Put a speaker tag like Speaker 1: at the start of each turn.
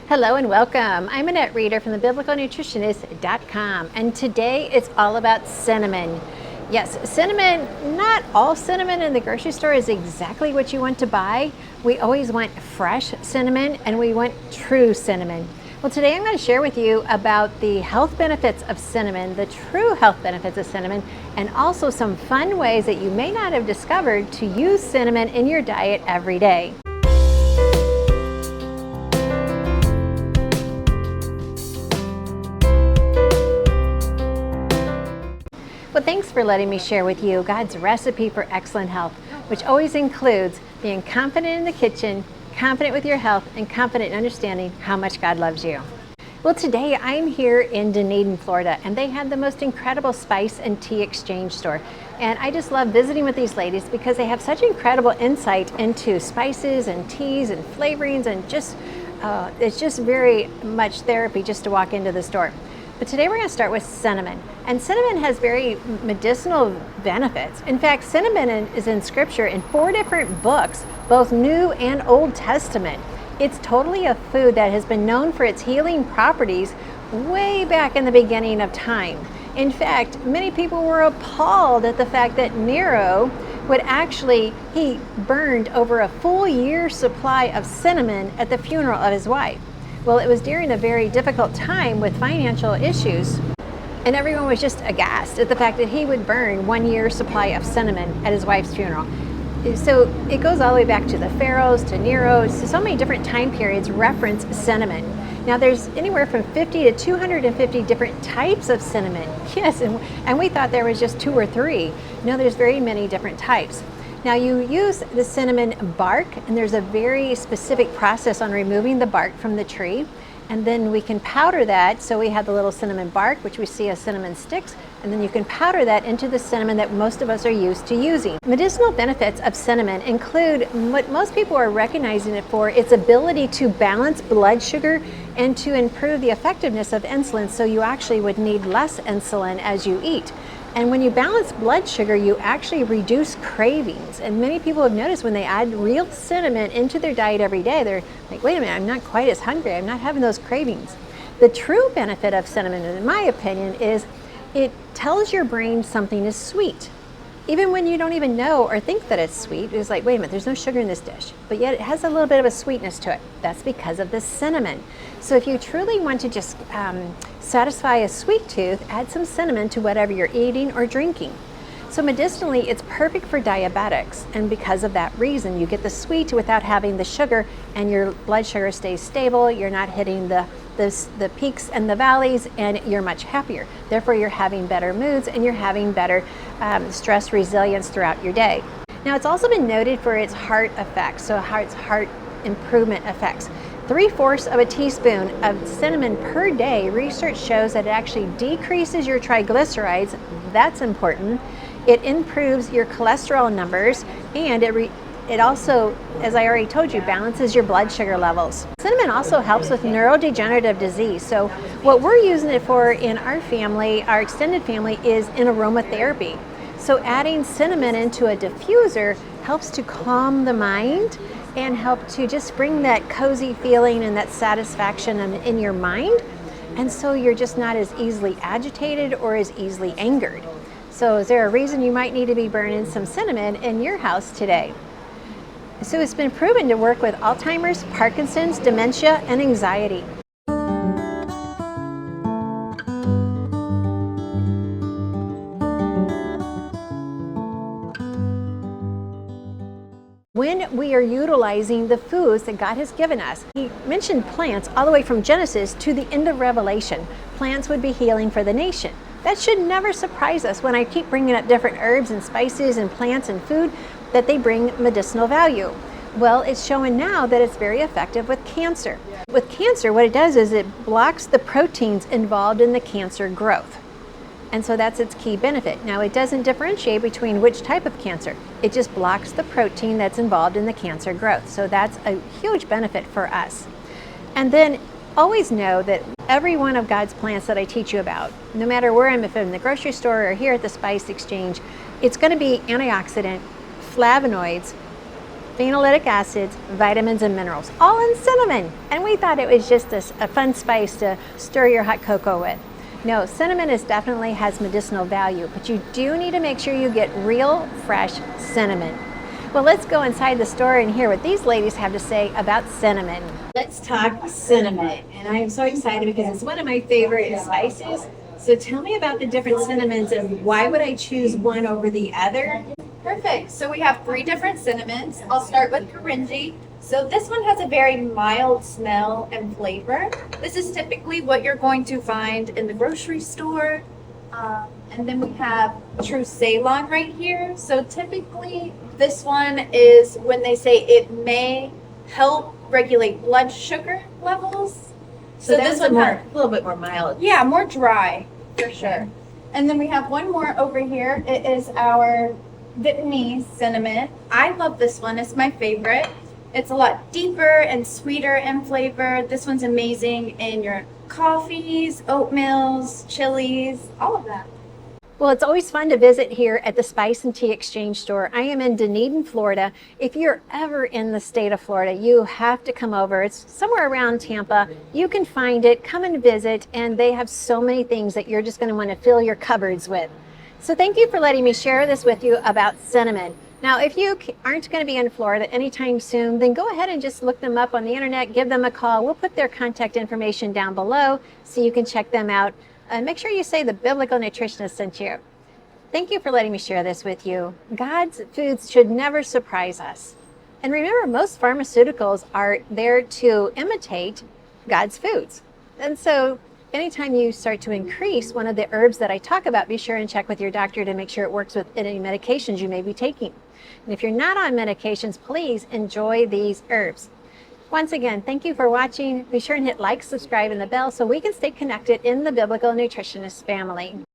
Speaker 1: Hello and welcome. I'm Annette Reeder from thebiblicalnutritionist.com, and today it's all about cinnamon. Yes, cinnamon, not all cinnamon in the grocery store is exactly what you want to buy. We always want fresh cinnamon and we want true cinnamon. Well, today I'm going to share with you about the health benefits of cinnamon, the true health benefits of cinnamon, and also some fun ways that you may not have discovered to use cinnamon in your diet every day. Well, thanks for letting me share with you God's recipe for excellent health, which always includes being confident in the kitchen, confident with your health, and confident in understanding how much God loves you. Well, today I'm here in Dunedin, Florida, and they have the most incredible spice and tea exchange store. And I just love visiting with these ladies because they have such incredible insight into spices and teas and flavorings, and it's just very much therapy just to walk into the store. But today we're going to start with cinnamon. And cinnamon has very medicinal benefits. In fact, cinnamon is in scripture in 4 different books, both New and Old Testament. It's totally a food that has been known for its healing properties way back in the beginning of time. In fact, many people were appalled at the fact that Nero he burned over a full year's supply of cinnamon at the funeral of his wife. Well, it was during a very difficult time with financial issues, and everyone was just aghast at the fact that he would burn 1 year's supply of cinnamon at his wife's funeral. So it goes all the way back to the pharaohs, to Nero, so many different time periods reference cinnamon. Now there's anywhere from 50 to 250 different types of cinnamon. Yes, and we thought there was just 2 or 3. No, there's very many different types. Now you use the cinnamon bark, and there's a very specific process on removing the bark from the tree, and then we can powder that. So we have the little cinnamon bark, which we see as cinnamon sticks, and then you can powder that into the cinnamon that most of us are used to using. Medicinal benefits of cinnamon include what most people are recognizing it for: its ability to balance blood sugar and to improve the effectiveness of insulin, so you actually would need less insulin as you eat. And when you balance blood sugar, you actually reduce cravings. And many people have noticed when they add real cinnamon into their diet every day, they're like, wait a minute, I'm not quite as hungry. I'm not having those cravings. The true benefit of cinnamon, in my opinion, is it tells your brain something is sweet. Even when you don't even know or think that it's sweet, it's like, wait a minute, there's no sugar in this dish, but yet it has a little bit of a sweetness to it. That's because of the cinnamon. So if you truly want to just satisfy a sweet tooth, add some cinnamon to whatever you're eating or drinking. So medicinally, it's perfect for diabetics, and because of that reason, you get the sweet without having the sugar, and your blood sugar stays stable. You're not hitting the peaks and the valleys, and you're much happier. Therefore, you're having better moods, and you're having better stress resilience throughout your day. Now, it's also been noted for its heart effects, so its heart improvement effects. 3/4 of a teaspoon of cinnamon per day, research shows that it actually decreases your triglycerides. That's important. It improves your cholesterol numbers, and it also, as I already told you, balances your blood sugar levels. Cinnamon also helps with neurodegenerative disease. So what we're using it for in our family, our extended family, is in aromatherapy. So adding cinnamon into a diffuser helps to calm the mind and help to just bring that cozy feeling and that satisfaction in your mind. And so you're just not as easily agitated or as easily angered. So is there a reason you might need to be burning some cinnamon in your house today? So it's been proven to work with Alzheimer's, Parkinson's, dementia, and anxiety. When we are utilizing the foods that God has given us, He mentioned plants all the way from Genesis to the end of Revelation. Plants would be healing for the nation. That should never surprise us when I keep bringing up different herbs and spices and plants and food that they bring medicinal value. Well, it's showing now that it's very effective with cancer. With cancer, what it does is it blocks the proteins involved in the cancer growth. And so that's its key benefit. Now, it doesn't differentiate between which type of cancer. It just blocks the protein that's involved in the cancer growth. So that's a huge benefit for us. And then always know that every one of God's plants that I teach you about, no matter where I'm, if I'm in the grocery store or here at the Spice Exchange, it's going to be antioxidant, flavonoids, phenolic acids, vitamins, and minerals, all in cinnamon. And we thought it was just a fun spice to stir your hot cocoa with. No, cinnamon definitely has medicinal value, but you do need to make sure you get real, fresh cinnamon. Well, let's go inside the store and hear what these ladies have to say about cinnamon. Let's talk cinnamon. And I am so excited because it's one of my favorite spices. So tell me about the different cinnamons and why would I choose one over the other?
Speaker 2: Perfect. So we have 3 different cinnamons. I'll start with Korinji. So this one has a very mild smell and flavor. This is typically what you're going to find in the grocery store. And then we have True Ceylon right here. So typically this one is when they say it may help regulate blood sugar levels.
Speaker 1: So this one a little bit more mild.
Speaker 2: Yeah, more dry for sure. And then we have one more over here. It is our Vietnamese cinnamon. I love this one. It's my favorite. It's a lot deeper and sweeter in flavor. This one's amazing in your coffees, oatmeals, chilies, all of that.
Speaker 1: Well, it's always fun to visit here at the Spice and Tea Exchange store. I am in Dunedin, Florida. If you're ever in the state of Florida, you have to come over. It's somewhere around Tampa. You can find it, come and visit, and they have so many things that you're just going to want to fill your cupboards with. So thank you for letting me share this with you about cinnamon. Now, if you aren't going to be in Florida anytime soon, then go ahead and just look them up on the internet, give them a call. We'll put their contact information down below so you can check them out. And make sure you say the Biblical Nutritionist sent you. Thank you for letting me share this with you. God's foods should never surprise us. And remember, most pharmaceuticals are there to imitate God's foods. And so anytime you start to increase one of the herbs that I talk about, be sure and check with your doctor to make sure it works with any medications you may be taking. And if you're not on medications, please enjoy these herbs. Once again, thank you for watching. Be sure and hit like, subscribe, and the bell so we can stay connected in the Biblical Nutritionist family.